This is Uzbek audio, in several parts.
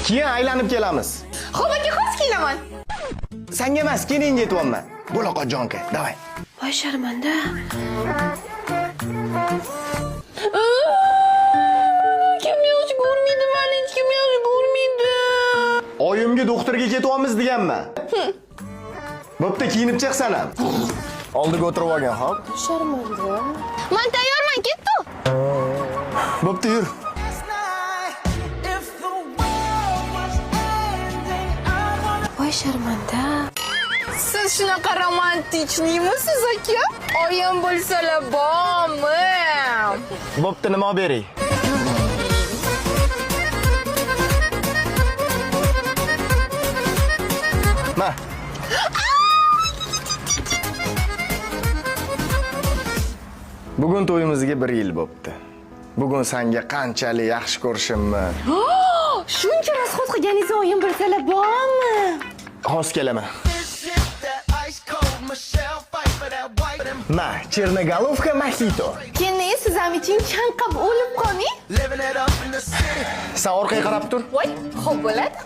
Keyin aylanib kelamiz. Xo'p, aka, hozir kelaman. Senga emas, keyin yetyapman. Bo'laqa jonka, davay. Voy sharmanda. Kim yaxshi ko'rmaydi, meni hech kim yaxshi ko'rmaydi. Oyimga doktorga ketyapmiz deganman. Bo'pti, kiyinib chiqsan ham. Oldiga o'tirib olgan, xo'p? Sharmanda. Men tayyorman, ketdim. Bo'pti, yur. Voy sharmanda. Siz shunaqa romantichniymisiz, aka? Oyim bo'lsalar bormi? Bo'pti, nima olib bering? Ma. Bugun to'yimizga 1 yil bo'pti. Bugun senga qanchalik yaxshi ko'rishimni. Shuncha rasxod qilganingiz oyim bilsalar bormi? Hozir kelaman. Ma, Chernogolovka mojito. Keyin siz ham iching chanqab o'lib qolmang. Sen orqaga qarab tur. Voy, xo'p bo'ladi.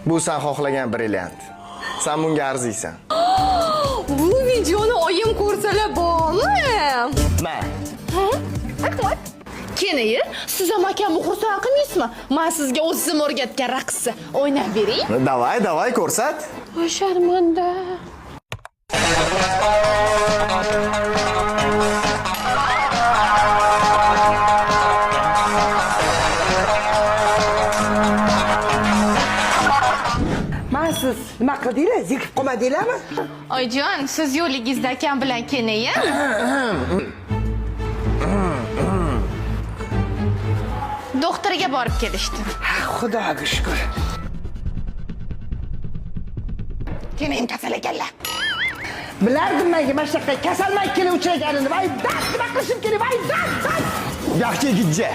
Bu sen xohlagan brilliant. Sen bunga arziysan. Bu videoni oyim ko'rsalar bormi? Ma. Rahmat. Keyin siz ham akamni xursand qilmaysizmi? Men sizga o'zim o'rgatgan raqsni o'ynab bering. Davay, ko'rsat. Voy sharmanda. Siz nima qildingiz? Zikib qolmadinglarmi? Oyjon, siz yo'ligingizda akam bilan keyin. Doktorga borib kelishdi. Xudoga shukr. Keyin kasal ekanlar. Bilardim menga mana shunaqa kasalman kelib uchraganini. Voy, nima qilishim kerak? Voy, Yaxshi gijja.